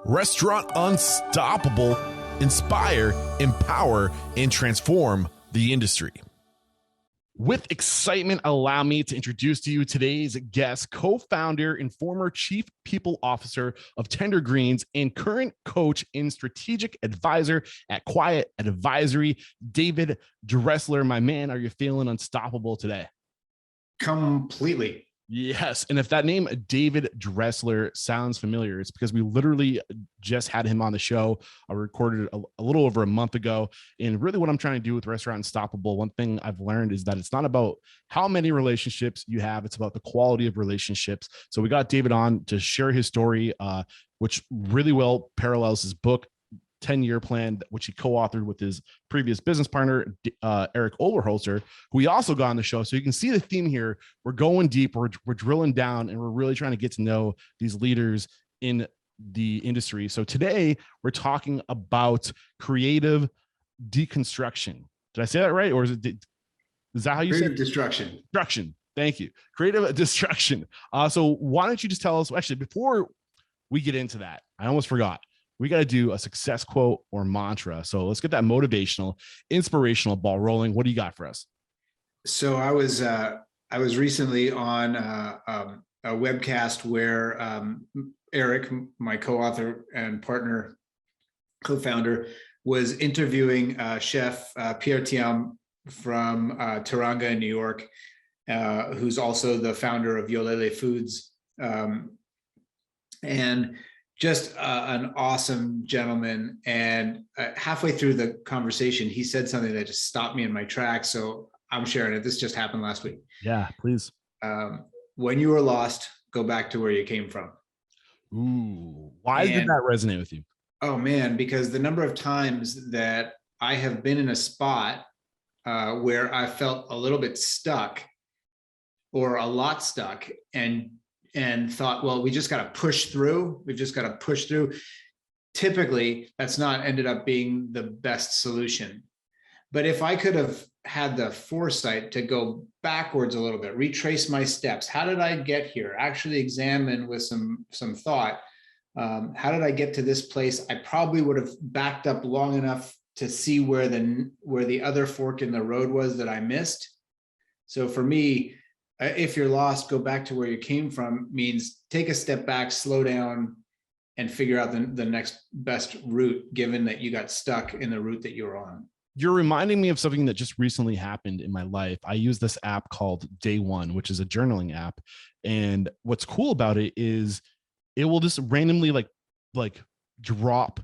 Restaurant Unstoppable, inspire, empower, and transform the industry. With excitement, allow me to introduce to you today's guest, co-founder and former chief people officer of Tender Greens and current coach and strategic advisor at Quiet Advisory, David Dressler. My man, are you feeling unstoppable today? Completely. Yes. And if that name, David Dressler, sounds familiar, it's because we literally just had him on the show. I recorded it a little over a month ago. And really what I'm trying to do with Restaurant Unstoppable, one thing I've learned is that it's not about how many relationships you have. It's about the quality of relationships. So we got David on to share his story, which really well parallels his book, 10-year plan, which he co-authored with his previous business partner, Eric Oberholzer, who he also got on the show. So you can see the theme here. We're going deep, we're drilling down, and we're really trying to get to know these leaders in the industry. So today we're talking about creative deconstruction. Did I say that right? Or is that how you say it? Destruction. Destruction. Thank you. Creative destruction. So why don't you just tell us, actually, before we get into that, I almost forgot. We got to do a success quote or mantra. So let's get that motivational, inspirational ball rolling. What do you got for us? So I was recently on a webcast where Eric, my co-author and partner, co-founder, was interviewing chef Pierre Thiam from Teranga in New York, who's also the founder of Yolele Foods. And just an awesome gentleman. And halfway through the conversation, he said something that just stopped me in my tracks. So I'm sharing it. This just happened last week. Yeah, please. When you were lost, go back to where you came from. Ooh, why did that resonate with you? Oh man, because the number of times that I have been in a spot where I felt a little bit stuck or a lot stuck and thought, well, we just got to push through. We've just got to push through. Typically, that's not ended up being the best solution. But if I could have had the foresight to go backwards a little bit, retrace my steps, how did I get here? Actually examine with some thought, how did I get to this place? I probably would have backed up long enough to see where the other fork in the road was that I missed. So for me, if you're lost, go back to where you came from means take a step back, slow down, and figure out the next best route, given that you got stuck in the route that you're on. You're reminding me of something that just recently happened in my life. I use this app called Day One, which is a journaling app. And what's cool about it is it will just randomly like drop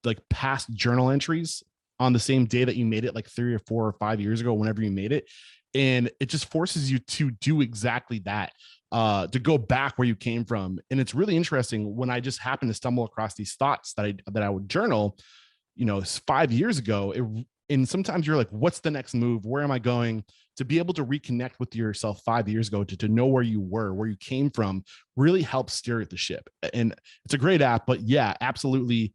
like past journal entries on the same day that you made it, like 3 or 4 or 5 years ago, whenever you made it. And it just forces you to do exactly that, to go back where you came from. And it's really interesting when I just happen to stumble across these thoughts that I would journal, 5 years ago. And sometimes you're like, what's the next move? Where am I going? To be able to reconnect with yourself 5 years ago, to know where you were, where you came from, really helps steer the ship. And it's a great app, but yeah, absolutely.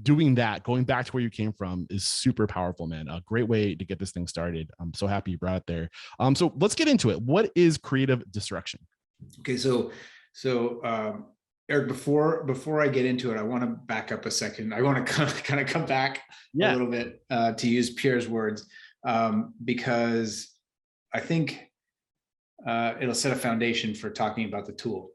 Doing that, going back to where you came from, is super powerful, man. A great way to get this thing started. I'm so happy you brought it there. So let's get into it. What is creative destruction? Okay, so Eric, before I get into it, I want to back up a second. I want to kind of come back a little bit to use Pierre's words, because I think it'll set a foundation for talking about the tool.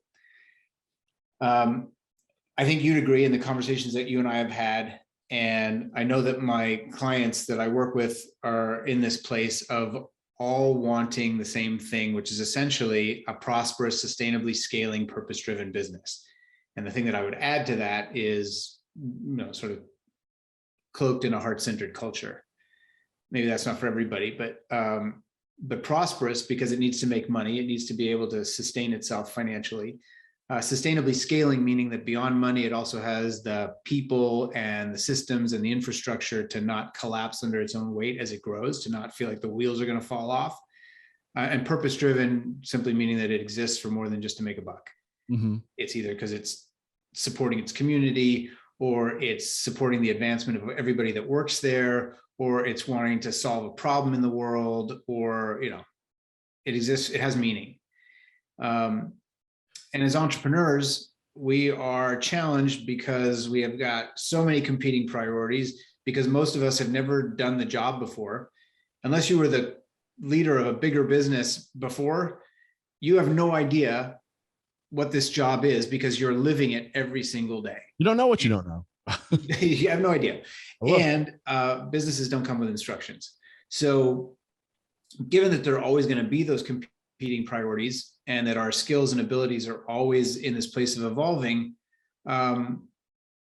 I think you'd agree in the conversations that you and I have had, and I know that my clients that I work with are in this place of all wanting the same thing, which is essentially a prosperous, sustainably scaling, purpose-driven business. And the thing that I would add to that is, sort of cloaked in a heart-centered culture. Maybe that's not for everybody, but prosperous because it needs to make money. It needs to be able to sustain itself financially. Sustainably scaling, meaning that beyond money, it also has the people and the systems and the infrastructure to not collapse under its own weight as it grows, to not feel like the wheels are going to fall off. And purpose-driven, simply meaning that it exists for more than just to make a buck. Mm-hmm. It's either because it's supporting its community, or it's supporting the advancement of everybody that works there, or it's wanting to solve a problem in the world, or, it exists, it has meaning. And as entrepreneurs, we are challenged because we have got so many competing priorities, because most of us have never done the job before. Unless you were the leader of a bigger business before, you have no idea what this job is, because you're living it every single day. You don't know what you don't know. You have no idea. I love And businesses don't come with instructions. So given that there are always going to be those competing priorities, and that our skills and abilities are always in this place of evolving,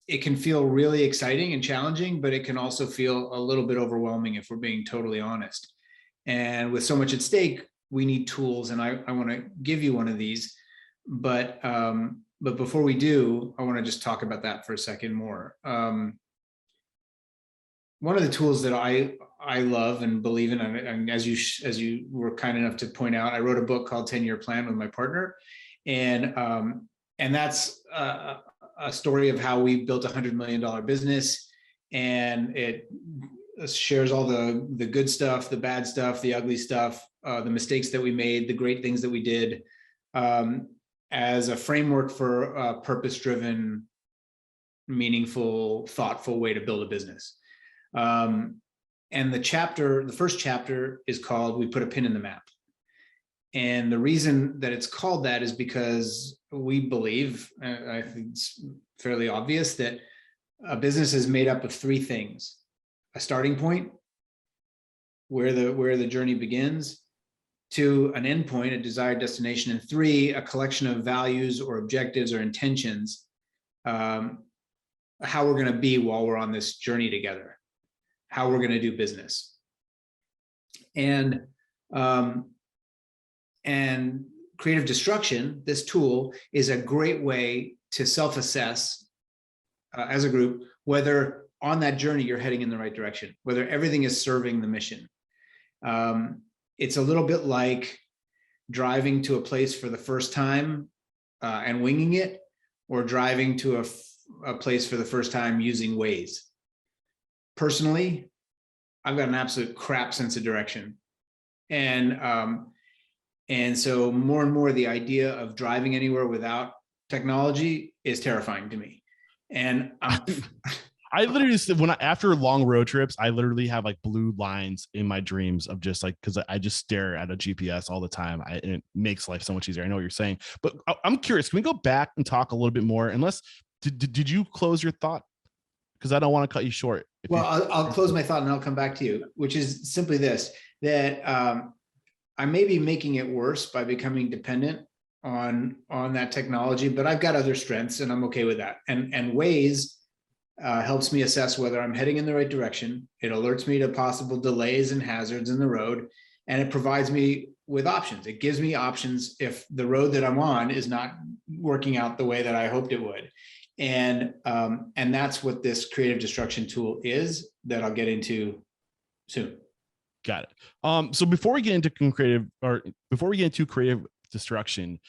it can feel really exciting and challenging, but it can also feel a little bit overwhelming, if we're being totally honest. And with so much at stake, we need tools, and I want to give you one of these. But before we do, I want to just talk about that for a second more. One of the tools that I love and believe in, and as you were kind enough to point out, I wrote a book called 10-Year Plan with my partner, and that's a story of how we built $100 million business, and it shares all the good stuff, the bad stuff, the ugly stuff, the mistakes that we made, the great things that we did, as a framework for a purpose-driven, meaningful, thoughtful way to build a business. And the first chapter is called "We Put a Pin in the Map." And the reason that it's called that is because we believe, I think it's fairly obvious, that a business is made up of three things: a starting point, where the journey begins; two, an end point, a desired destination; and three, a collection of values or objectives or intentions, how we're going to be while we're on this journey together, how we're going to do business. And creative destruction, this tool, is a great way to self-assess as a group whether on that journey you're heading in the right direction, whether everything is serving the mission. It's a little bit like driving to a place for the first time and winging it, or driving to a place for the first time using Waze. Personally, I've got an absolute crap sense of direction. And so more and more, the idea of driving anywhere without technology is terrifying to me. And I literally, after long road trips, I literally have like blue lines in my dreams of just like, because I just stare at a GPS all the time. And it makes life so much easier. I know what you're saying, but I'm curious. Can we go back and talk a little bit more? Unless, did you close your thought? Because I don't want to cut you short. Well, I'll close my thought and I'll come back to you, which is simply this: that I may be making it worse by becoming dependent on that technology, but I've got other strengths, and I'm okay with that. And Waze helps me assess whether I'm heading in the right direction. It alerts me to possible delays and hazards in the road, and it provides me with options. It gives me options if the road that I'm on is not working out the way that I hoped it would. And that's what this creative destruction tool is, that I'll get into soon. Got it. So before we get into creative destruction,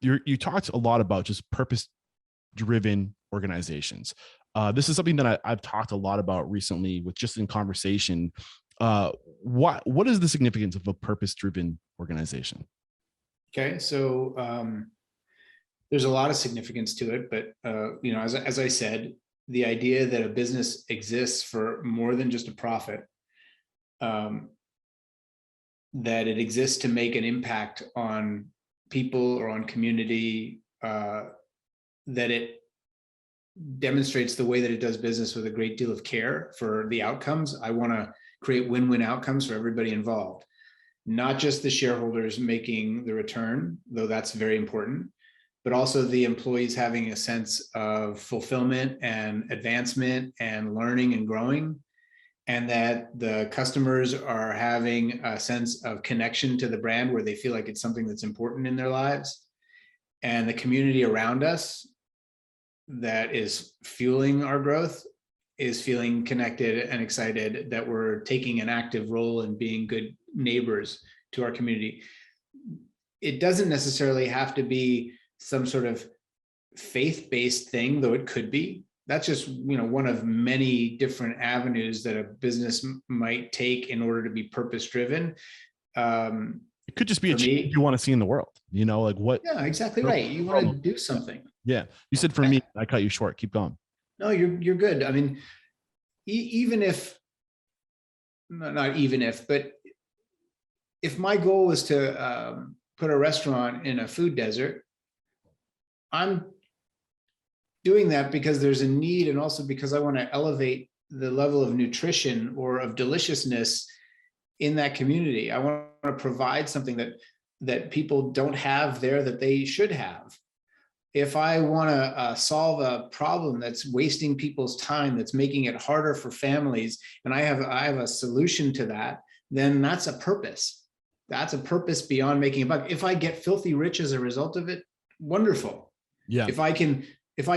you talked a lot about just purpose-driven organizations. This is something that I've talked a lot about recently, with just in conversation. What is the significance of a purpose-driven organization? Okay, so there's a lot of significance to it, but as I said, the idea that a business exists for more than just a profit, that it exists to make an impact on people or on community, that it demonstrates the way that it does business with a great deal of care for the outcomes. I want to create win-win outcomes for everybody involved, not just the shareholders making the return, though that's very important, but also the employees having a sense of fulfillment and advancement and learning and growing, and that the customers are having a sense of connection to the brand where they feel like it's something that's important in their lives, and the community around us that is fueling our growth is feeling connected and excited that we're taking an active role in being good neighbors to our community. It doesn't necessarily have to be some sort of faith-based thing, though it could be. That's just one of many different avenues that a business might take in order to be purpose-driven. It It could just be a For change me, you want to see in the world, like what. yeah, exactly right. You want to do something. Yeah. You said for me, I cut you short. Keep going. No, you're good. I mean, even if, not even if, but if my goal was to put a restaurant in a food desert, I'm doing that because there's a need, and also because I want to elevate the level of nutrition or of deliciousness in that community. I want to provide something that people don't have there that they should have. If I want to solve a problem that's wasting people's time, that's making it harder for families, and I have a solution to that, then that's a purpose. That's a purpose beyond making a buck. If I get filthy rich as a result of it, wonderful. Yeah. If I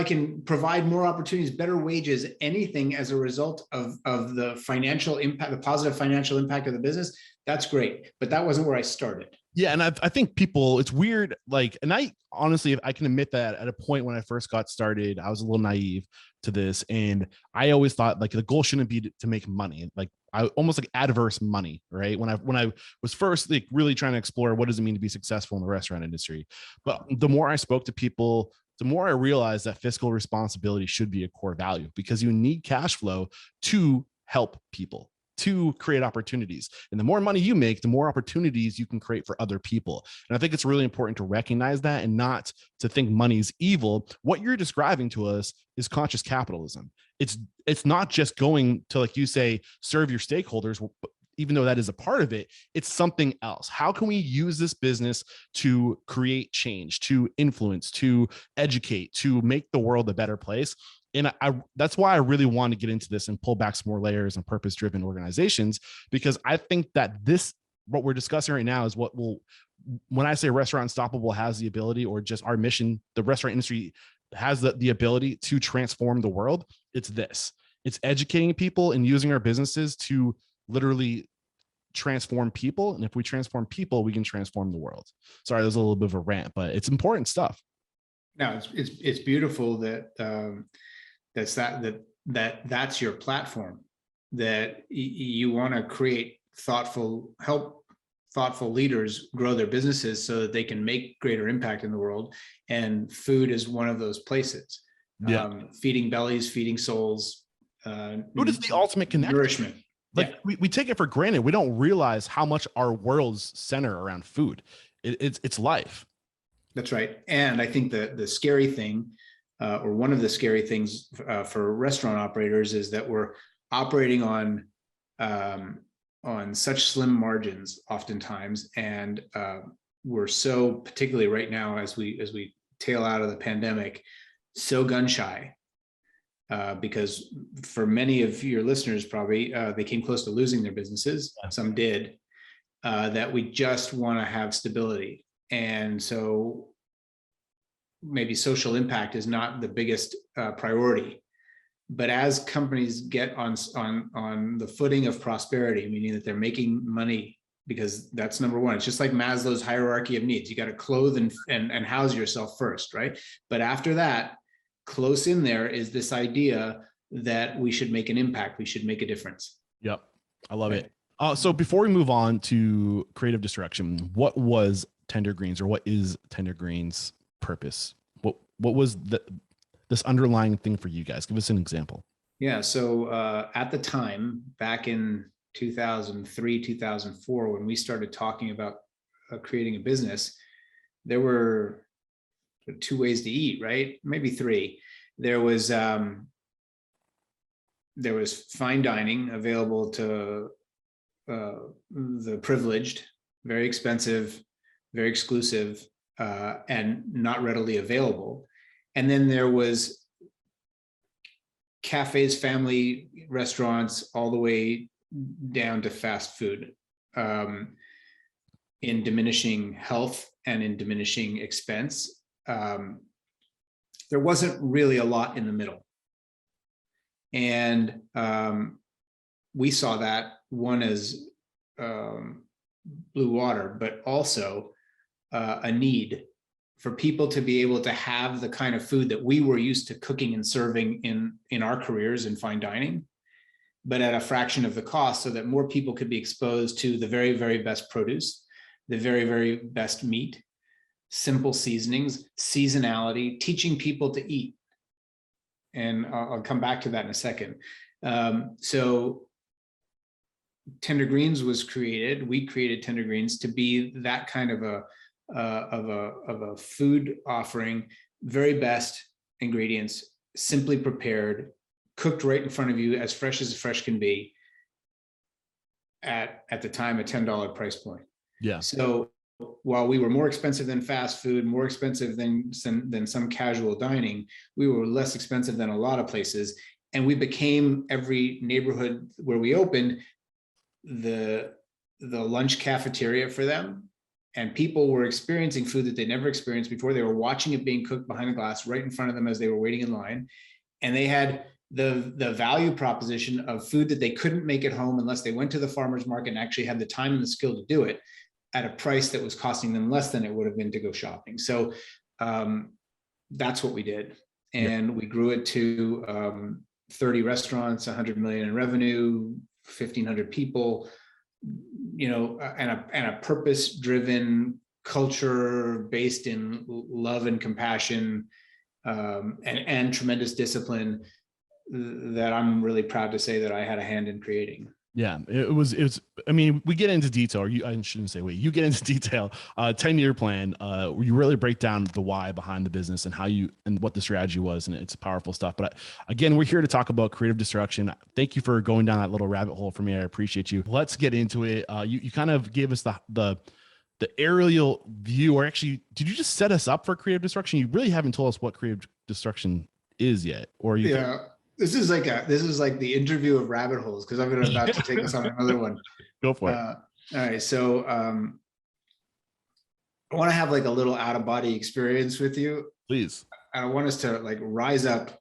can provide more opportunities, better wages, anything as a result of the financial impact, the positive financial impact of the business, that's great. But that wasn't where I started. Yeah. And I think people, it's weird. Like, and I honestly, I can admit that at a point when I first got started, I was a little naive to this. And I always thought like the goal shouldn't be to make money. Like I almost like adverse money, right? When I was first like really trying to explore what does it mean to be successful in the restaurant industry. But the more I spoke to people, the more I realized that fiscal responsibility should be a core value, because you need cash flow to help people, to create opportunities. And the more money you make, the more opportunities you can create for other people. And I think it's really important to recognize that and not to think money's evil. What you're describing to us is conscious capitalism. It's not just going to, like you say, serve your stakeholders, even though that is a part of it. It's something else. How can we use this business to create change, to influence, to educate, to make the world a better place? And that's why I really want to get into this and pull back some more layers and purpose-driven organizations, because I think that what we're discussing right now is what will, when I say Restaurant Unstoppable has the ability, or just our mission, the restaurant industry has the ability to transform the world. It's educating people and using our businesses to literally transform people. And if we transform people, we can transform the world. Sorry, there's a little bit of a rant, but it's important stuff. No, it's beautiful that that's your platform, that you want to create help thoughtful leaders grow their businesses so that they can make greater impact in the world. And food is one of those places. Yeah. Feeding bellies, feeding souls. Food is the ultimate connection. Nourishment. Like we take it for granted. We don't realize how much our worlds center around food. It's life. That's right. And I think the scary thing, or one of the scary things for restaurant operators, is that we're operating on such slim margins oftentimes, and we're so, particularly right now as we tail out of the pandemic, so gun shy. Because for many of your listeners, probably they came close to losing their businesses. Some did. That we just want to have stability, and so maybe social impact is not the biggest priority. But as companies get on the footing of prosperity, meaning that they're making money, because that's number one. It's just like Maslow's hierarchy of needs. You got to clothe and house yourself first, right? But after that, close in there is this idea that we should make an impact. We should make a difference. Yep. I love it. So before we move on to creative destruction, what was Tender Greens, or what is Tender Greens' purpose? What was this underlying thing for you guys? Give us an example. Yeah. So at the time, back in 2003, 2004, when we started talking about creating a business, there were two ways to eat, right? Maybe three. There was fine dining available to the privileged, very expensive, very exclusive, and not readily available. And then there was cafes, family restaurants, all the way down to fast food, in diminishing health and in diminishing expense. There wasn't really a lot in the middle. And we saw that, one as blue water, but also a need for people to be able to have the kind of food that we were used to cooking and serving in our careers in fine dining, but at a fraction of the cost, so that more people could be exposed to the very, very best produce, the very, very best meat, simple seasonings, seasonality, teaching people to eat. And I'll come back to that in a second. So Tender Greens was created. We created Tender Greens to be that kind of a food offering, very best ingredients, simply prepared, cooked right in front of you, as fresh can be, at the time a $10 price point. Yeah. So while we were more expensive than fast food, more expensive than some casual dining, we were less expensive than a lot of places. And we became, every neighborhood where we opened, the lunch cafeteria for them. And people were experiencing food that they never experienced before. They were watching it being cooked behind a glass right in front of them as they were waiting in line. And they had the value proposition of food that they couldn't make at home unless they went to the farmer's market and actually had the time and the skill to do it, at a price that was costing them less than it would have been to go shopping. So that's what we did. And we grew it to 30 restaurants, 100 million in revenue, 1,500 people, and a purpose-driven culture based in love and compassion, and tremendous discipline that I'm really proud to say that I had a hand in creating. Yeah, it was, I mean, we get into detail, or I shouldn't say you get into detail, 10-year plan, where you really break down the why behind the business and and what the strategy was. And it's powerful stuff. But again, we're here to talk about creative destruction. Thank you for going down that little rabbit hole for me. I appreciate you. Let's get into it. You kind of gave us the aerial view, or actually, did you just set us up for creative destruction? You really haven't told us what creative destruction is yet, or you? Yeah. This is like the interview of rabbit holes, because I'm about to take us on another one. Go for it. All right. So I want to have like a little out of body experience with you. Please. I want us to like rise up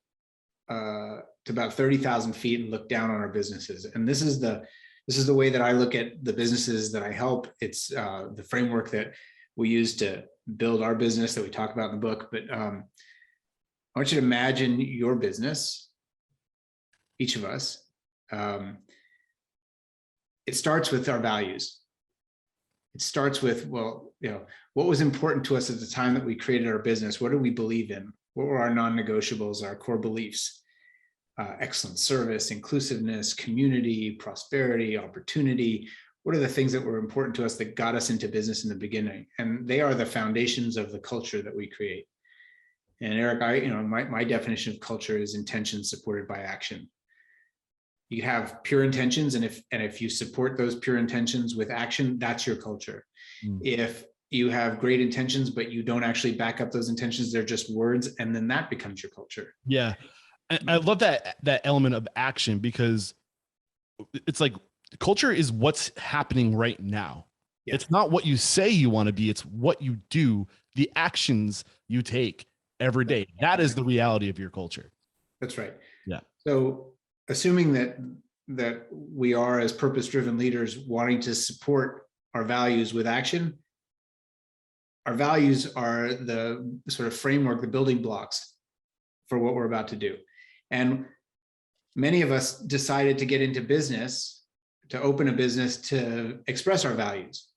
to about 30,000 feet and look down on our businesses. And this is the way that I look at the businesses that I help. It's the framework that we use to build our business that we talk about in the book. But I want you to imagine your business, each of us. It starts with our values. It starts with, what was important to us at the time that we created our business? What do we believe in? What were our non-negotiables, our core beliefs? Excellent service, inclusiveness, community, prosperity, opportunity. What are the things that were important to us that got us into business in the beginning? And they are the foundations of the culture that we create. And Eric, my definition of culture is intention supported by action. You have pure intentions, and if you support those pure intentions with action, that's your culture. If you have great intentions, but you don't actually back up those intentions, they're just words, and then that becomes your culture. Yeah. And I love that element of action, because it's like culture is what's happening right now. Yeah. It's not what you say you want to be, it's what you do, the actions you take every day. That is the reality of your culture. That's right. Yeah. So assuming that we are, as purpose-driven leaders, wanting to support our values with action, our values are the sort of framework, the building blocks for what we're about to do. And many of us decided to get into business, to open a business, to express our values.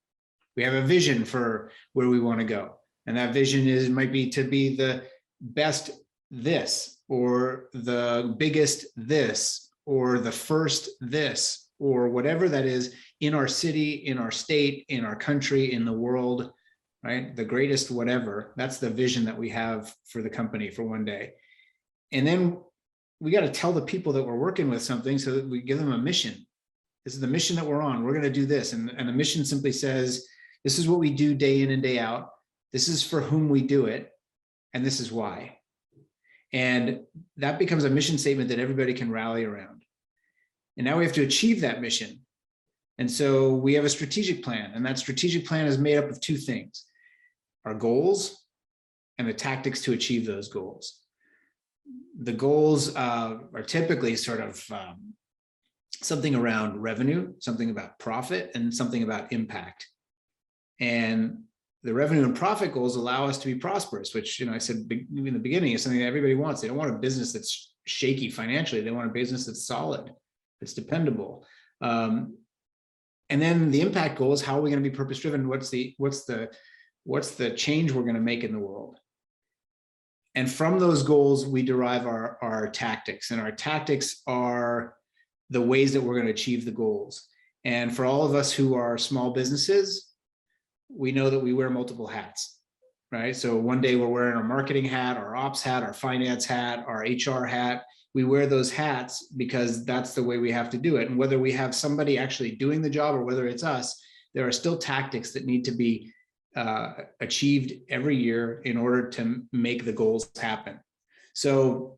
We have a vision for where we want to go. And that vision might be to be the best this, or the biggest this, or the first this, or whatever that is in our city, in our state, in our country, in the world, right? The greatest whatever. That's the vision that we have for the company for one day. And then we got to tell the people that we're working with something, so that we give them a mission. This is the mission that we're on. We're going to do this. And the mission simply says, this is what we do day in and day out. This is for whom we do it. And this is why. And that becomes a mission statement that everybody can rally around. And now we have to achieve that mission. And so we have a strategic plan, and that strategic plan is made up of two things: our goals and the tactics to achieve those goals. The goals are typically sort of something around revenue, something about profit, and something about impact. And the revenue and profit goals allow us to be prosperous, which, I said in the beginning, is something that everybody wants. They don't want a business that's shaky financially. They want a business that's solid, that's dependable. And And then the impact goal is how are we going to be purpose driven? What's the change we're going to make in the world? And from those goals, we derive our tactics, and our tactics are the ways that we're going to achieve the goals. And for all of us who are small businesses, we know that we wear multiple hats, right? So one day we're wearing our marketing hat, our ops hat, our finance hat, our HR hat. We wear those hats because that's the way we have to do it. And whether we have somebody actually doing the job or whether it's us, there are still tactics that need to be achieved every year in order to make the goals happen. So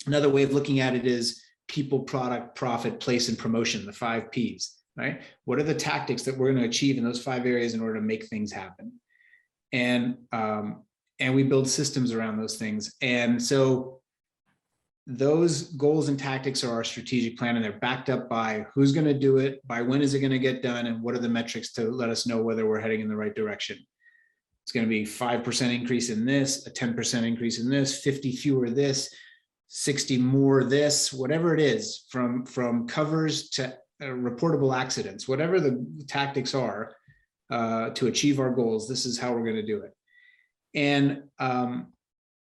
another way of looking at it is people, product, profit, place, and promotion, the 5 Ps, right? What are the tactics that we're going to achieve in those 5 areas in order to make things happen? And we build systems around those things. And so those goals and tactics are our strategic plan, and they're backed up by who's going to do it, by when is it going to get done, and what are the metrics to let us know whether we're heading in the right direction. It's going to be 5% increase in this, a 10% increase in this, 50 fewer this, 60 more this, whatever it is, from covers to reportable accidents, whatever the tactics are to achieve our goals, this is how we're going to do it. And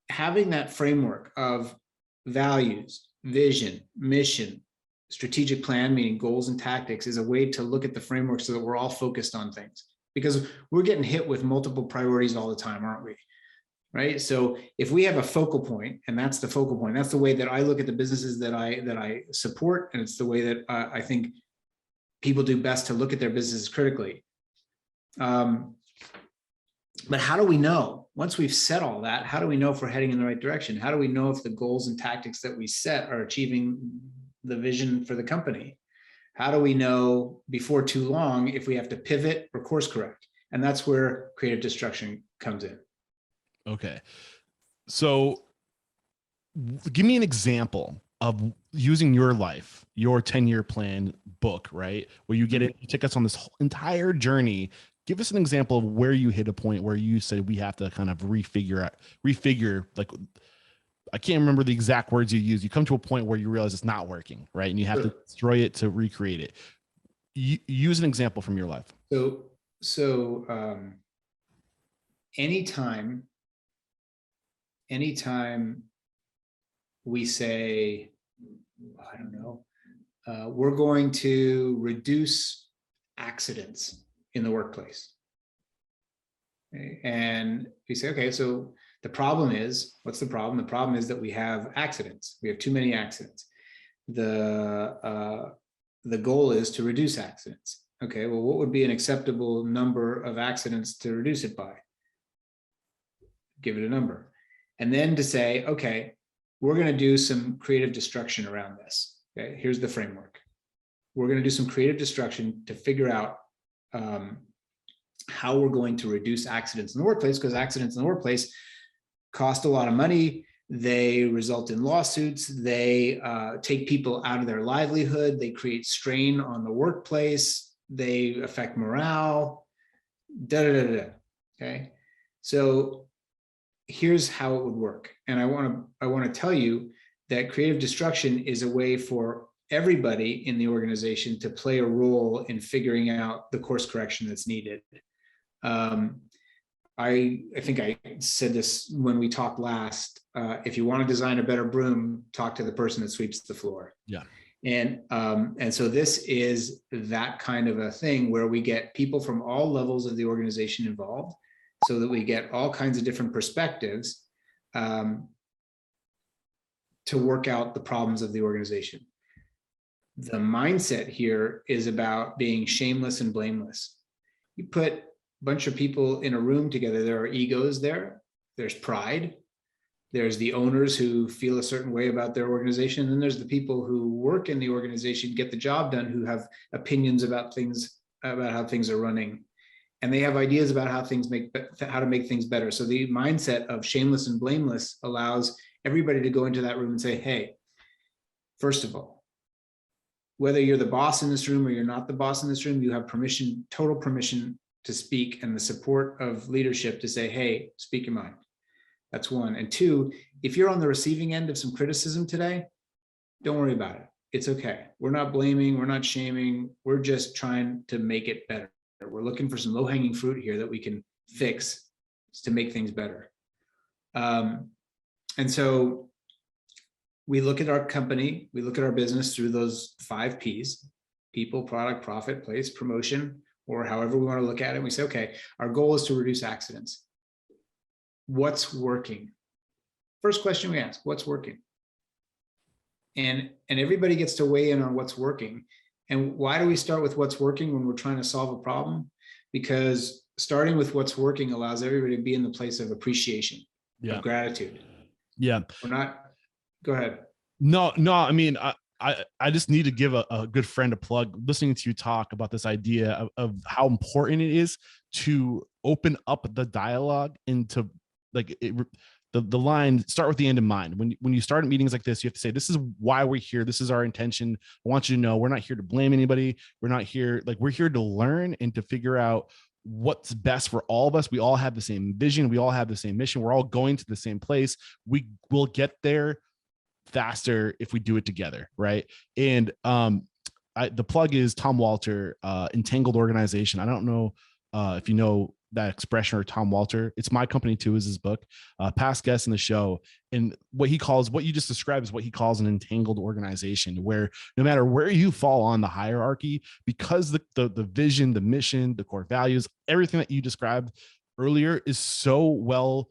having that framework of values, vision, mission, strategic plan, meaning goals and tactics, is a way to look at the framework so that we're all focused on things, because we're getting hit with multiple priorities all the time, aren't we? Right? So if we have a focal point, and that's the focal point, that's the way that I look at the businesses that I support, and it's the way that I think people do best to look at their businesses critically. But how do we know, once we've set all that, how do we know if we're heading in the right direction? How do we know if the goals and tactics that we set are achieving the vision for the company? How do we know before too long if we have to pivot or course correct? And that's where creative destruction comes in. Okay. So give me an example of using your life, your 10-year plan book, right? Where you get it, you take us on this whole entire journey. Give us an example of where you hit a point where you said we have to kind of refigure, like, I can't remember the exact words you use. You come to a point where you realize it's not working, right? And you have to destroy it to recreate it. Use an example from your life. So anytime we say, I don't know, we're going to reduce accidents in the workplace. Okay? And we say, okay, so the problem is, what's the problem? The problem is that we have accidents. We have too many accidents. The goal is to reduce accidents. Okay, well, what would be an acceptable number of accidents to reduce it by? Give it a number. And then to say, okay, we're going to do some creative destruction around this. Okay, here's the framework. We're going to do some creative destruction to figure out how we're going to reduce accidents in the workplace, because accidents in the workplace cost a lot of money. They result in lawsuits. They take people out of their livelihood. They create strain on the workplace. They affect morale. Okay, so here's how it would work. And I want to tell you that creative destruction is a way for everybody in the organization to play a role in figuring out the course correction that's needed. I think I said this when we talked last. If you want to design a better broom, talk to the person that sweeps the floor. Yeah. And so this is that kind of a thing where we get people from all levels of the organization involved, so that we get all kinds of different perspectives to work out the problems of the organization. The mindset here is about being shameless and blameless. You put a bunch of people in a room together, there are egos there, there's pride, there's the owners who feel a certain way about their organization, and then there's the people who work in the organization, get the job done, who have opinions about things, about how things are running, and they have ideas about how to make things better. So the mindset of shameless and blameless allows everybody to go into that room and say, hey, first of all, whether you're the boss in this room or you're not the boss in this room, you have permission, total permission to speak, and the support of leadership to say, hey, speak your mind. That's one. And two, if you're on the receiving end of some criticism today, don't worry about it. It's okay. We're not blaming, we're not shaming. We're just trying to make it better. We're looking for some low-hanging fruit here that we can fix to make things better. And so we look at our company, we look at our business through those 5 Ps: people, product, profit, place, promotion, or however we want to look at it. We say, okay, our goal is to reduce accidents. What's working? First question we ask, what's working? And everybody gets to weigh in on what's working. And why do we start with what's working when we're trying to solve a problem? Because starting with what's working allows everybody to be in the place of appreciation, of gratitude. Yeah. We're not, go ahead. No, I mean, I just need to give a good friend a plug. Listening to you talk about this idea of how important it is to open up the dialogue into like the line, start with the end in mind. When you start meetings like this, you have to say, this is why we're here. This is our intention. I want you to know we're not here to blame anybody. We're not here, like, we're here to learn and to figure out what's best for all of us. We all have the same vision. We all have the same mission. We're all going to the same place. We will get there faster if we do it together, right? And the plug is Tom Walter, Entangled Organization. I don't know if you know that expression or Tom Walter. It's My Company Too is his book. Past guest in the show, and what you just described is what he calls an entangled organization, where no matter where you fall on the hierarchy, because the vision, the mission, the core values, everything that you described earlier is so well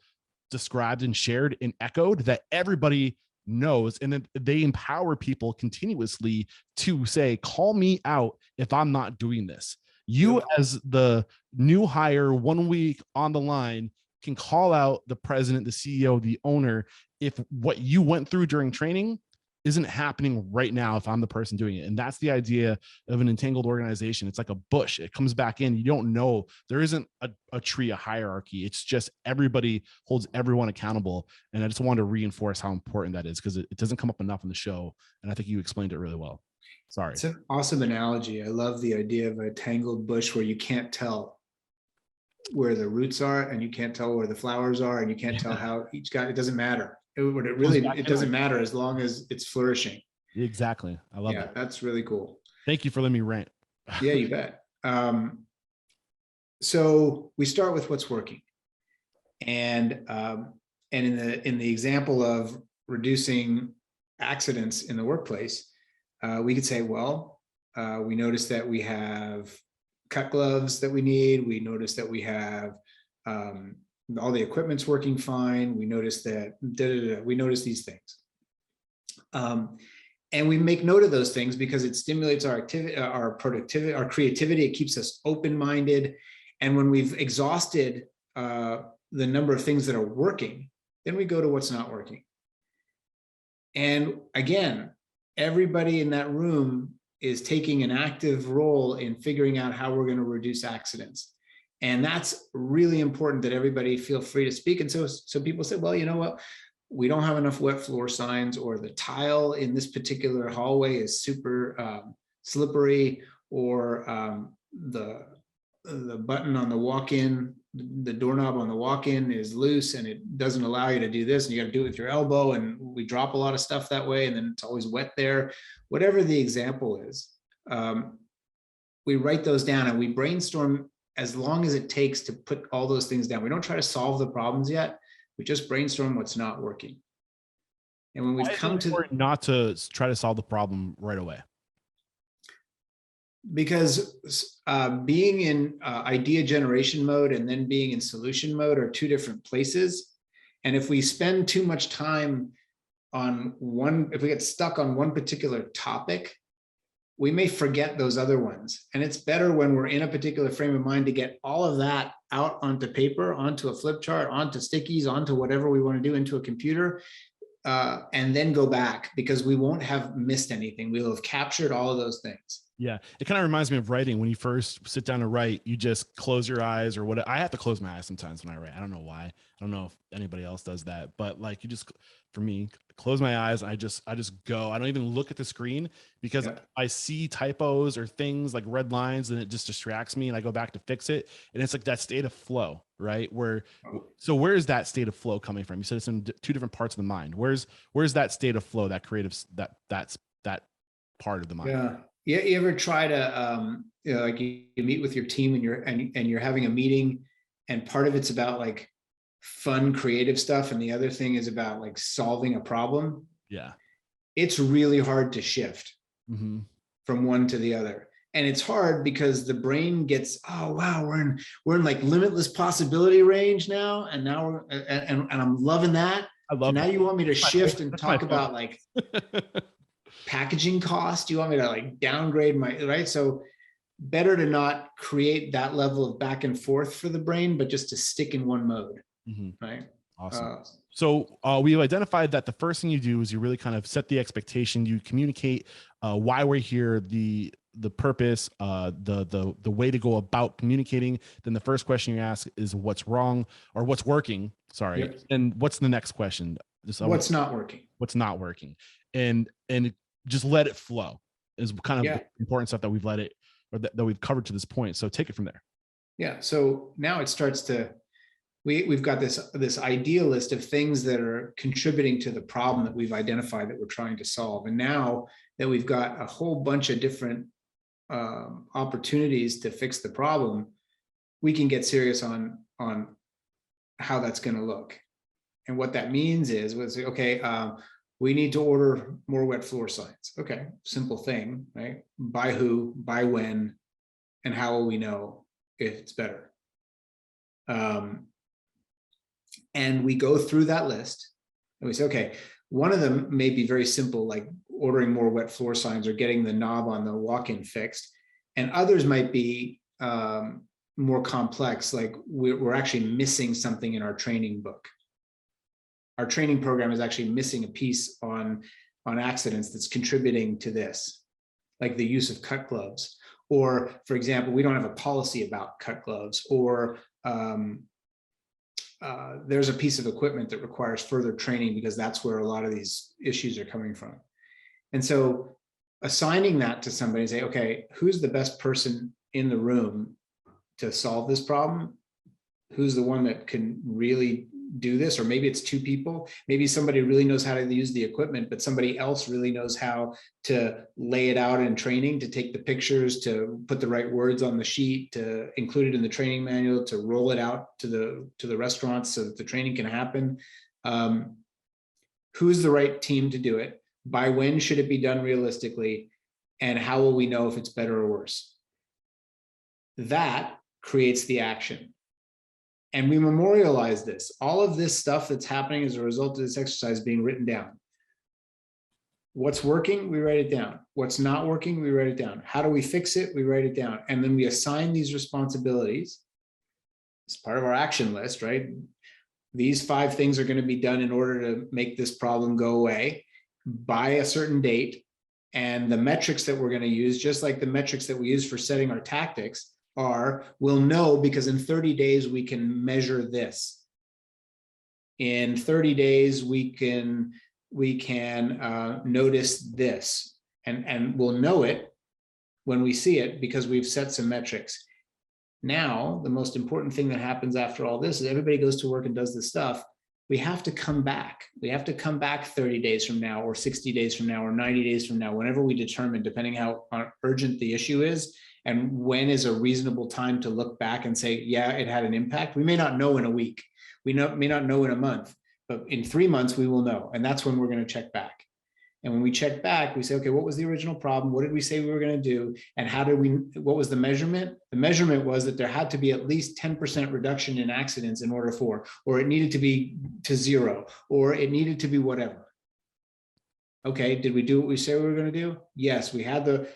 described and shared and echoed that everybody knows, and then they empower people continuously to say, call me out if I'm not doing this. You, as the new hire 1 week on the line, can call out the president, the CEO, the owner, if what you went through during training isn't happening right now, if I'm the person doing it. And that's the idea of an entangled organization. It's like a bush. It comes back in. You don't know. There isn't a tree, a hierarchy. It's just everybody holds everyone accountable. And I just wanted to reinforce how important that is, because it doesn't come up enough in the show. And I think you explained it really well. Sorry. It's an awesome analogy. I love the idea of a tangled bush where you can't tell where the roots are, and you can't tell where the flowers are, and you can't tell how each guy, it doesn't matter. It doesn't matter as long as it's flourishing. Exactly. I love it. That's really cool. Thank you for letting me rant. Yeah, you bet. So we start with what's working. And in the example of reducing accidents in the workplace, we could say, well, we notice that we have cut gloves that we need. We notice that we have all the equipment's working fine. We notice that we notice these things. And we make note of those things because it stimulates our activity, our productivity, our creativity. It keeps us open-minded. And when we've exhausted the number of things that are working, then we go to what's not working. And again, everybody in that room is taking an active role in figuring out how we're going to reduce accidents. And that's really important, that everybody feel free to speak. And so people say, well, you know what? We don't have enough wet floor signs, or the tile in this particular hallway is super slippery, or the button on the walk-in, the doorknob on the walk-in is loose and it doesn't allow you to do this, and you got to do it with your elbow, and we drop a lot of stuff that way, and then it's always wet there. Whatever the example is, we write those down and we brainstorm as long as it takes to put all those things down. We don't try to solve the problems yet. We just brainstorm what's not working. And when we've come to not to try to solve the problem right away, because being in idea generation mode and then being in solution mode are two different places. And if we spend too much time on one, if we get stuck on one particular topic, we may forget those other ones. And it's better when we're in a particular frame of mind to get all of that out onto paper, onto a flip chart, onto stickies, onto whatever we want to do, into a computer, and then go back, because we won't have missed anything. We'll have captured all of those things. Yeah, it kind of reminds me of writing. When you first sit down to write, you just close your eyes, or what. I have to close my eyes sometimes when I write. I don't know why. I don't know if anybody else does that, but like, you just, for me, close my eyes. I just go. I don't even look at the screen, because I see typos or things like red lines, and it just distracts me, and I go back to fix it. And it's like that state of flow, right? So where is that state of flow coming from? You said it's in two different parts of the mind. Where's that state of flow, that creative, that part of the mind. Yeah. Yeah. You ever try to, like you meet with your team and you're having a meeting, and part of it's about like fun, creative stuff, and the other thing is about like solving a problem. Yeah. It's really hard to shift Mm-hmm. from one to the other. And it's hard because the brain gets, oh wow, we're in like limitless possibility range now. And now and I'm loving that. I So love now that. you want me to shift and That's my talk about like packaging cost. You want me to like downgrade my, right? So better to not create that level of back and forth for the brain, but just to stick in one mode, Mm-hmm. right? Awesome. So we've identified that the first thing you do is you really kind of set the expectation. You communicate why we're here, the purpose, the way to go about communicating. Then the first question you ask is what's wrong or what's working. Sorry. Yep. And what's the next question? What's not working? What's not working? And just let it flow is kind of the important stuff that we've let it, or that we've covered to this point. So take it from there. Yeah. So now it starts to, we've got this idea list of things that are contributing to the problem that we've identified that we're trying to solve. And now that we've got a whole bunch of different opportunities to fix the problem, we can get serious on how that's going to look. And what that means is, okay, we need to order more wet floor signs. Okay, simple thing, right? By who, by when, and how will we know if it's better? And we go through that list and we say, okay, one of them may be very simple, like ordering more wet floor signs or getting the knob on the walk-in fixed. And others might be more complex, like we're actually missing something in our training book. Our training program is actually missing a piece on accidents that's contributing to this, like the use of cut gloves. Or, for example, we don't have a policy about cut gloves, or there's a piece of equipment that requires further training because that's where a lot of these issues are coming from. And so assigning that to somebody and say, okay, who's the best person in the room to solve this problem? Who's the one that can really do this? Or maybe it's two people. Maybe somebody really knows how to use the equipment, but somebody else really knows how to lay it out in training, to take the pictures, to put the right words on the sheet, to include it in the training manual, to roll it out to the restaurants so that the training can happen. Who's the right team to do it? By when should it be done realistically? And how will we know if it's better or worse? That creates the action. And we memorialize this. All of this stuff that's happening as a result of this exercise being written down. What's working, we write it down. What's not working, we write it down. How do we fix it? We write it down. And then we assign these responsibilities as part of our action list, right? These 5 things are going to be done in order to make this problem go away by a certain date. And the metrics that we're going to use, just like the metrics that we use for setting our tactics, we'll know because in 30 days we can measure this. In 30 days we can notice this, and we'll know it when we see it because we've set some metrics. Now the most important thing that happens after all this is everybody goes to work and does this stuff. We have to come back. We have to come back 30 days from now, or 60 days from now, or 90 days from now, whenever we determine, depending how urgent the issue is. And when is a reasonable time to look back and say, yeah, it had an impact? We may not know in a week. We may not know in a month, but in 3 months we will know. And that's when we're going to check back. And when we check back, we say, okay, what was the original problem? What did we say we were going to do? And what was the measurement? The measurement was that there had to be at least 10% reduction in accidents in order for, or it needed to be to 0, or it needed to be whatever. Okay, did we do what we say we were going to do? Yes, we got the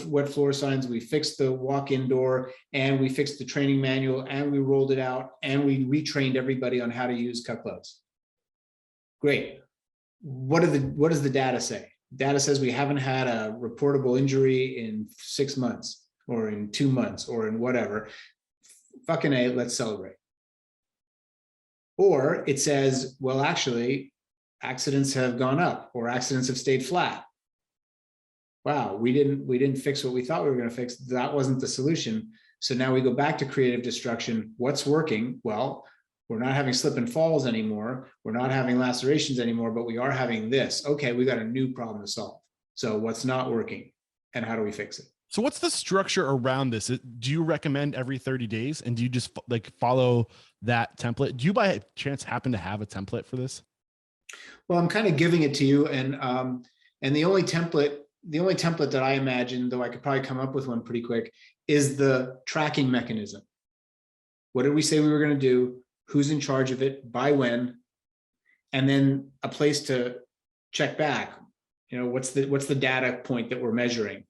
wet floor signs, we fixed the walk-in door, and we fixed the training manual, and we rolled it out, and we retrained everybody on how to use cut gloves. Great. What does the data say? Data says we haven't had a reportable injury in 6 months, or in 2 months, or in whatever. Fucking A, let's celebrate. Or it says, well, actually, accidents have gone up, or accidents have stayed flat. Wow, we didn't fix what we thought we were going to fix. That wasn't the solution. So now we go back to creative destruction. What's working? Well, we're not having slip and falls anymore. We're not having lacerations anymore, but we are having this. Okay, we got a new problem to solve. So what's not working and how do we fix it? So what's the structure around this? Do you recommend every 30 days and do you just like follow that template? Do you by chance happen to have a template for this? Well, I'm kind of giving it to you, and the only template that I imagine, though I could probably come up with one pretty quick, is the tracking mechanism. What did we say we were going to do? Who's in charge of it? By when? And then a place to check back. You know, what's the data point that we're measuring?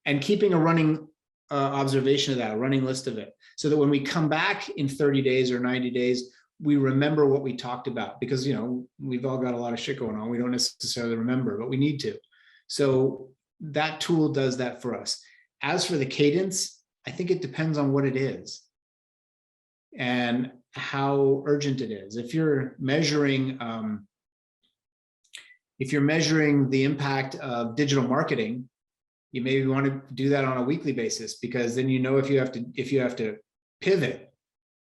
And keeping a running observation of that, a running list of it, so that when we come back in 30 days or 90 days, we remember what we talked about, because, you know, we've all got a lot of shit going on. We don't necessarily remember, but we need to. So that tool does that for us. As for the cadence, I think it depends on what it is and how urgent it is. If you're measuring the impact of digital marketing, you maybe want to do that on a weekly basis, because then you know if you have to pivot,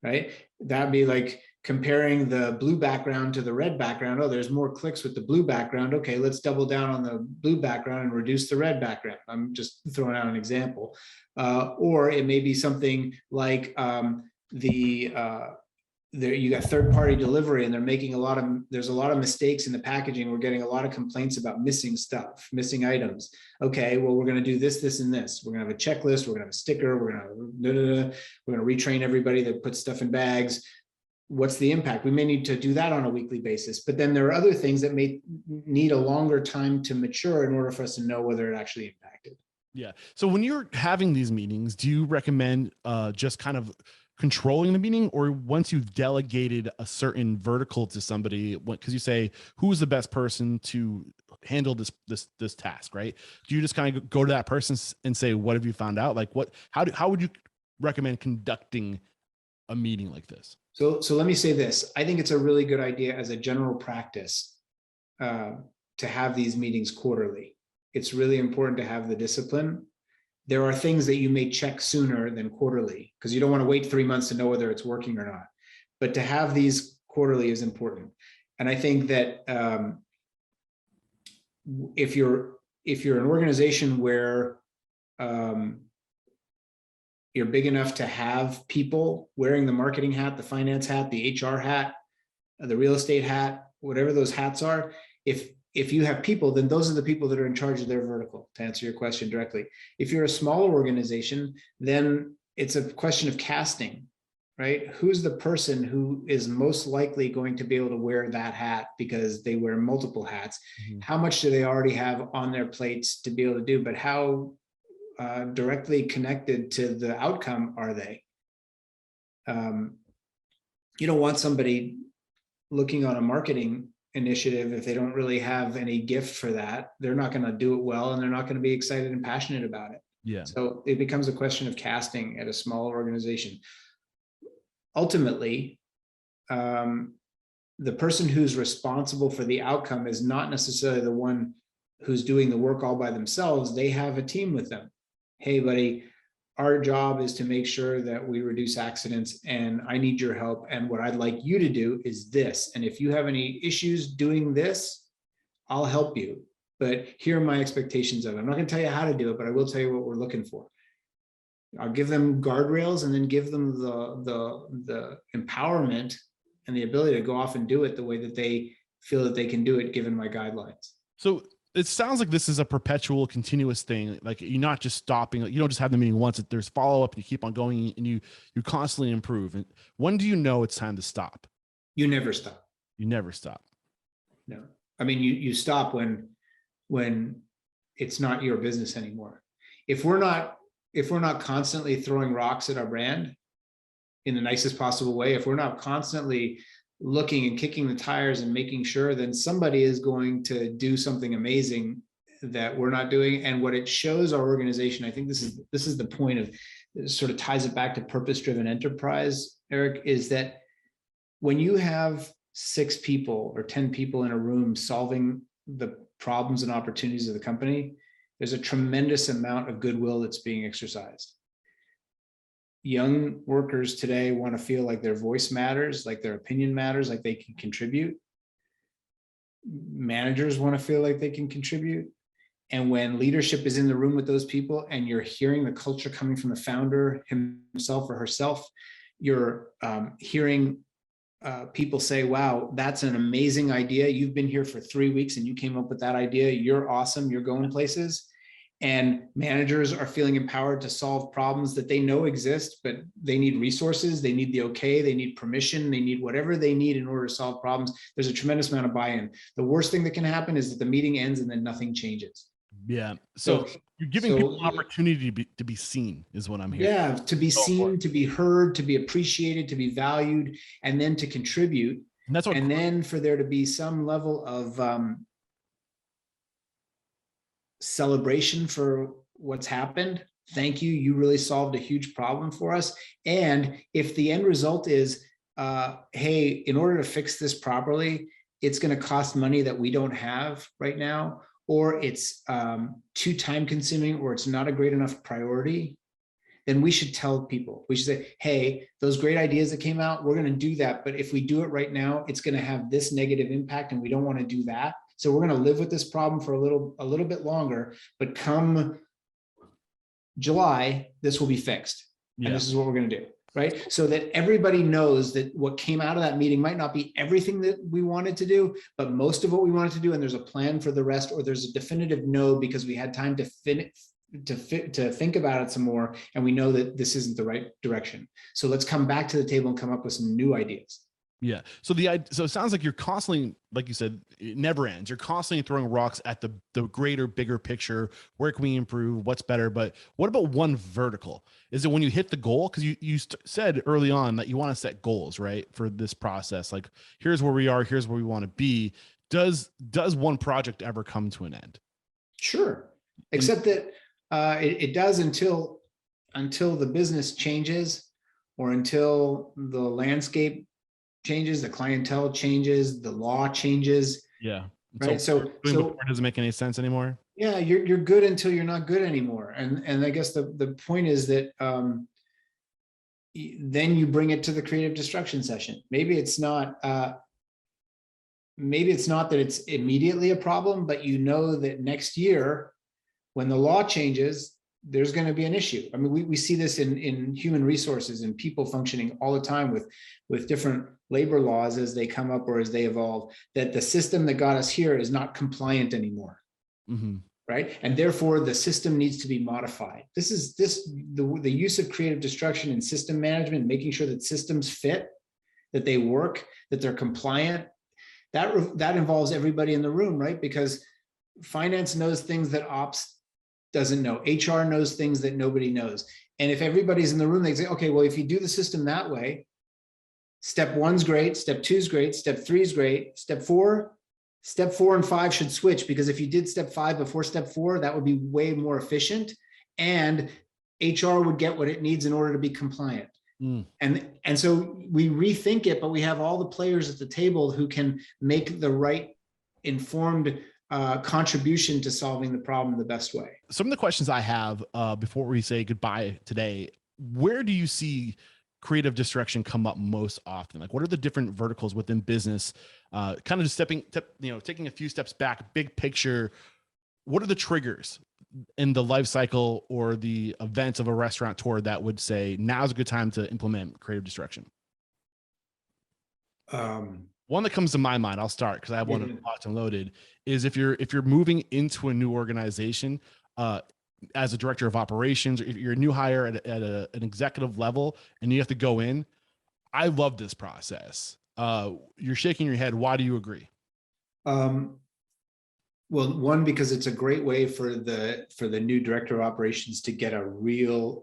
right? That'd be like comparing the blue background to the red background. Oh, there's more clicks with the blue background. Okay, let's double down on the blue background and reduce the red background. I'm just throwing out an example. Or it may be something like you got third-party delivery and there's a lot of mistakes in the packaging. We're getting a lot of complaints about missing stuff, missing items. Okay, well, we're going to do this, this, and this. We're going to have a checklist. We're going to have a sticker. We're going to retrain everybody that puts stuff in bags. What's the impact? We may need to do that on a weekly basis, but then there are other things that may need a longer time to mature in order for us to know whether it actually impacted. Yeah. So when you're having these meetings, do you recommend just kind of controlling the meeting, or once you've delegated a certain vertical to somebody, because you say who's the best person to handle this task, right? Do you just kind of go to that person and say, what have you found out? Like how would you recommend conducting a meeting like this? So let me say this. I think it's a really good idea as a general practice to have these meetings quarterly. It's really important to have the discipline. There are things that you may check sooner than quarterly, because you don't want to wait 3 months to know whether it's working or not. But to have these quarterly is important. And I think that if you're an organization where you're big enough to have people wearing the marketing hat, the finance hat, the HR hat, the real estate hat, whatever those hats are, if you have people, then those are the people that are in charge of their vertical, to answer your question directly. If you're a smaller organization, then it's a question of casting, right? Who's the person who is most likely going to be able to wear that hat because they wear multiple hats? Mm-hmm. How much do they already have on their plates to be able to do, but how directly connected to the outcome are they? You don't want somebody looking on a marketing initiative if they don't really have any gift for that. They're not going to do it well, and they're not going to be excited and passionate about it. Yeah. So it becomes a question of casting at a small organization. Ultimately, the person who's responsible for the outcome is not necessarily the one who's doing the work all by themselves. They have a team with them. Hey, buddy, our job is to make sure that we reduce accidents, and I need your help. And what I'd like you to do is this. And if you have any issues doing this, I'll help you. But here are my expectations of it. I'm not going to tell you how to do it, but I will tell you what we're looking for. I'll give them guardrails and then give them the empowerment and the ability to go off and do it the way that they feel that they can do it, given my guidelines. So it sounds like this is a perpetual, continuous thing. Like you're not just stopping. Like you don't just have the meeting once. There's follow up, and you keep on going, and you constantly improve. And when do you know it's time to stop? You never stop. You never stop. No, I mean you stop when it's not your business anymore. If we're not constantly throwing rocks at our brand in the nicest possible way, if we're not constantly looking and kicking the tires and making sure, then somebody is going to do something amazing that we're not doing. And what it shows our organization, I think this is the point of, it sort of ties it back to purpose-driven enterprise, Eric, is that when you have 6 people or 10 people in a room solving the problems and opportunities of the company, there's a tremendous amount of goodwill that's being exercised. Young workers today want to feel like their voice matters, like their opinion matters, like they can contribute. Managers want to feel like they can contribute. And when leadership is in the room with those people and you're hearing the culture coming from the founder himself or herself, you're hearing people say, wow, that's an amazing idea. You've been here for 3 weeks and you came up with that idea. You're awesome. You're going places. And managers are feeling empowered to solve problems that they know exist, but they need resources. They need the okay. They need permission. They need whatever they need in order to solve problems. There's a tremendous amount of buy-in. The worst thing that can happen is that the meeting ends and then nothing changes. Yeah. So you're giving people an opportunity to be seen is what I'm hearing. Yeah, to be seen, to be heard, to be appreciated, to be valued, and then to contribute. And that's what, and then for there to be some level of celebration for what's happened. Thank you. You really solved a huge problem for us. And if the end result is, hey, in order to fix this properly, it's going to cost money that we don't have right now, or it's too time consuming, or it's not a great enough priority, then we should tell people. We should say, hey, those great ideas that came out, we're going to do that. But if we do it right now, it's going to have this negative impact and we don't want to do that. So we're going to live with this problem for a little bit longer, but come July, this will be fixed. Yeah. And this is what we're going to do. Right. So that everybody knows that what came out of that meeting might not be everything that we wanted to do, but most of what we wanted to do. And there's a plan for the rest, or there's a definitive no, because we had time to think about it some more. And we know that this isn't the right direction. So let's come back to the table and come up with some new ideas. Yeah. So so it sounds like you're constantly, like you said, it never ends. You're constantly throwing rocks at the greater, bigger picture. Where can we improve? What's better? But what about one vertical? Is it when you hit the goal? Because you said early on that you want to set goals, right? For this process, like here's where we are, here's where we want to be. Does one project ever come to an end? Sure. Except that it does until the business changes, or until the landscape changes, the clientele changes, the law changes. Yeah. Right. So it doesn't make any sense anymore. Yeah, you're good until you're not good anymore. And I guess the point is that then you bring it to the creative destruction session. Maybe it's not that it's immediately a problem, but you know that next year when the law changes, there's going to be an issue. I mean, we see this in human resources and people functioning all the time with different labor laws as they come up or as they evolve, that the system that got us here is not compliant anymore. Mm-hmm. Right. And therefore the system needs to be modified. The use of creative destruction and system management, making sure that systems fit, that they work, that they're compliant. That involves everybody in the room, right? Because finance knows things that ops doesn't know. HR knows things that nobody knows. And if everybody's in the room, they say, okay, well, if you do the system that way, step 1's great, step 2's great, step 3's great, step 4 and 5 should switch, because if you did step 5 before step 4, that would be way more efficient, and HR would get what it needs in order to be compliant. And so we rethink it, but we have all the players at the table who can make the right informed contribution to solving the problem the best way. Some of the questions I have before we say goodbye today, where do you see creative destruction come up most often? Like, what are the different verticals within business? Kind of just taking a few steps back, big picture. What are the triggers in the life cycle or the events of a restaurateur that would say now's a good time to implement creative destruction? One that comes to my mind, I'll start because I have one locked and loaded, is if you're moving into a new organization as a director of operations, or if you're a new hire at an executive level and you have to go in. I love this process. You're shaking your head. Why do you agree? Well, one, because it's a great way for the new director of operations to get a real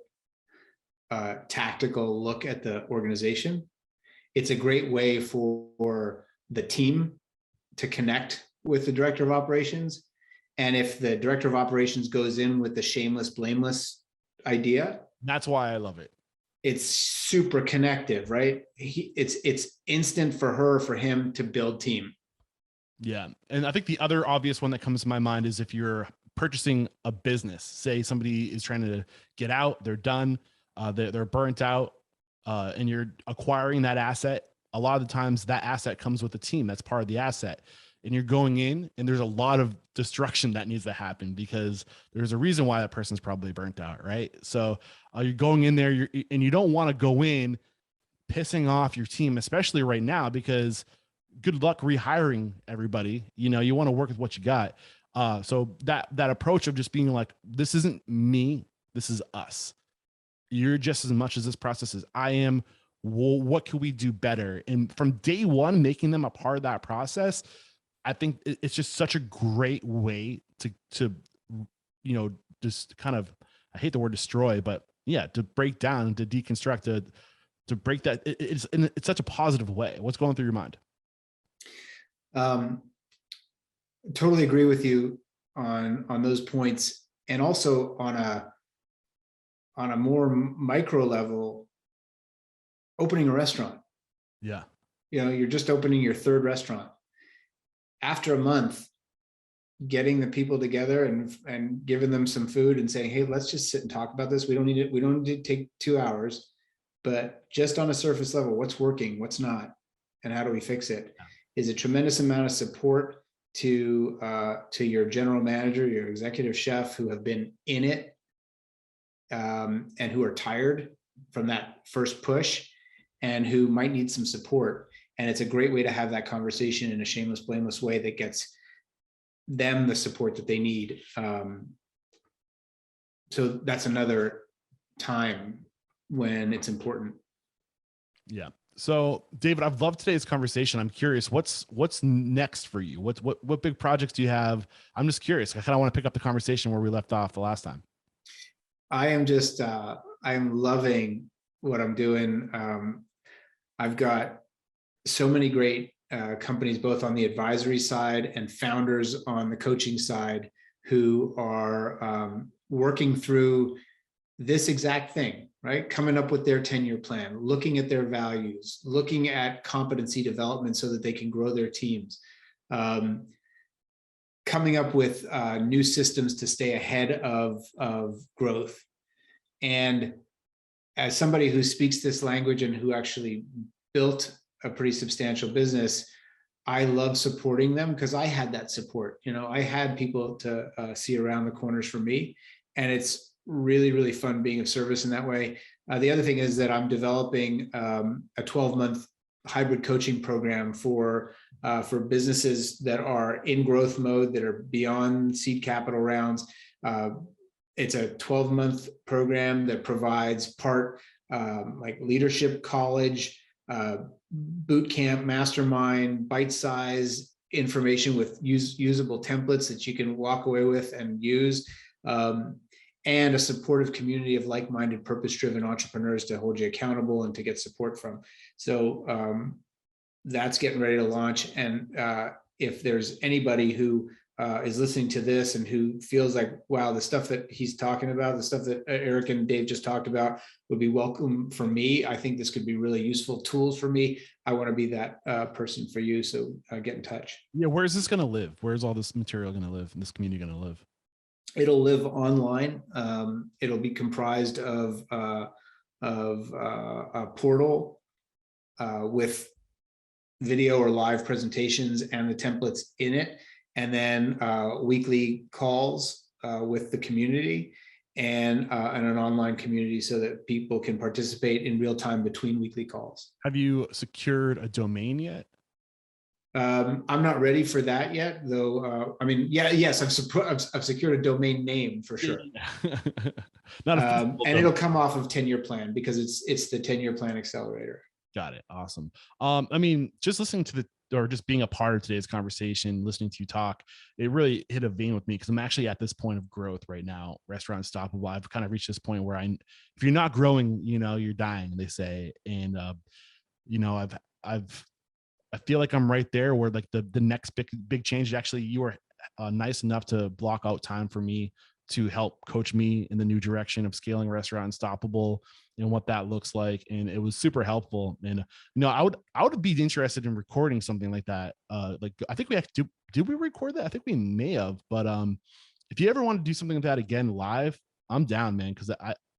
tactical look at the organization. It's a great way for the team to connect with the director of operations. And if the director of operations goes in with the shameless, blameless idea, that's why I love it. It's super connective, right? It's instant for him to build team. Yeah. And I think the other obvious one that comes to my mind is if you're purchasing a business, say somebody is trying to get out, they're done, they're burnt out, and you're acquiring that asset. A lot of the times that asset comes with the team. That's part of the asset. and you're going in and there's a lot of destruction that needs to happen because there's a reason why that person's probably burnt out, right? So you're going in there, and you don't want to go in pissing off your team, especially right now, because good luck rehiring everybody. You want to work with what you got. So that approach of just being like, this isn't me, this is us. You're just as much as this process as I am. Well, what can we do better? And from day one, making them a part of that process, I think it's just such a great way to just kind of, I hate the word destroy, but yeah, to break down, to deconstruct, to break that. It's such a positive way. What's going through your mind? Totally agree with you on those points, and also on a more micro level, opening a restaurant. Yeah. You're just opening your third restaurant. After a month, getting the people together and giving them some food and saying, hey, let's just sit and talk about this. We don't need to take 2 hours, but just on a surface level, what's working, what's not, and how do we fix it, is a tremendous amount of support to your general manager, your executive chef, who have been in it and who are tired from that first push and who might need some support. And it's a great way to have that conversation in a shameless, blameless way that gets them the support that they need. So that's another time when it's important. Yeah. So David, I've loved today's conversation. I'm curious, what's next for you? What big projects do you have? I'm just curious. I kind of want to pick up the conversation where we left off the last time. I am just, I'm loving what I'm doing. I've got so many great companies, both on the advisory side and founders on the coaching side, who are working through this exact thing, right? Coming up with their 10-year plan, looking at their values, looking at competency development so that they can grow their teams, coming up with new systems to stay ahead of growth. And as somebody who speaks this language and who actually built a pretty substantial business, I love supporting them because I had that support. I had people to see around the corners for me, and it's really, really fun being of service in that way. The other thing is that I'm developing a 12-month hybrid coaching program for businesses that are in growth mode, that are beyond seed capital rounds. It's a 12-month program that provides part like leadership college, boot camp, mastermind, bite-size information with usable templates that you can walk away with and use, and a supportive community of like-minded, purpose-driven entrepreneurs to hold you accountable and to get support from. So that's getting ready to launch. And if there's anybody who is listening to this and who feels like, wow, the stuff that he's talking about, the stuff that Eric and Dave just talked about would be welcome for me, I think this could be really useful tools for me, I want to be that person for you. So get in touch. Yeah. Where's this going to live? Where's all this material going to live and this community going to live? It'll live online. It'll be comprised of a portal with video or live presentations and the templates in it, and then weekly calls with the community, and an online community so that people can participate in real time between weekly calls. Have you secured a domain yet? I'm not ready for that yet, though. I mean, yes, I've secured a domain name for sure. Not and it'll come off of 10-year plan because it's the 10-year plan accelerator. Got it. Awesome. I mean, just listening to or just being a part of today's conversation, listening to you talk, it really hit a vein with me because I'm actually at this point of growth right now. Restaurant Unstoppable. I've kind of reached this point where if you're not growing, you're dying, they say. And, I feel like I'm right there where like the next big change. Actually, you were nice enough to block out time for me to help coach me in the new direction of scaling Restaurant Unstoppable and what that looks like. And it was super helpful. And, I would be interested in recording something like that. Like, I think we have to did we record that? I think we may have, but if you ever want to do something like that again, live, I'm down, man. Cause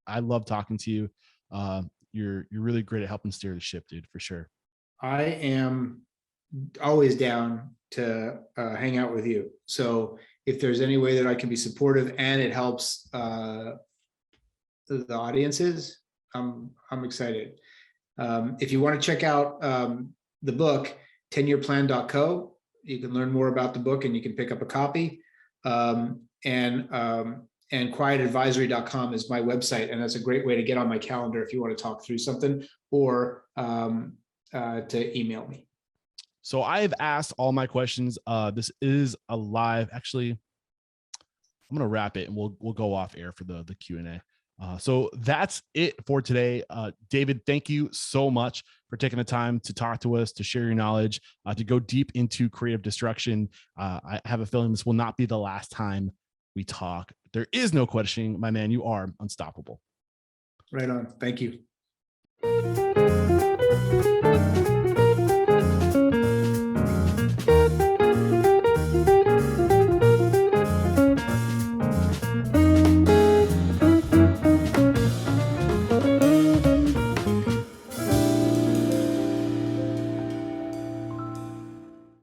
I love talking to you. You're really great at helping steer the ship, dude, for sure. I am always down to hang out with you. So if there's any way that I can be supportive and it helps the audiences, I'm excited. If you want to check out the book, 10yearplan.co, you can learn more about the book and you can pick up a copy. And quietadvisory.com is my website, and that's a great way to get on my calendar if you want to talk through something, or to email me. So I've asked all my questions. This is a live. Actually, I'm gonna wrap it and we'll go off air for the Q&A. So that's it for today. David, thank you so much for taking the time to talk to us, to share your knowledge, to go deep into creative destruction. I have a feeling this will not be the last time we talk. There is no questioning, my man, you are unstoppable. Right on. Thank you.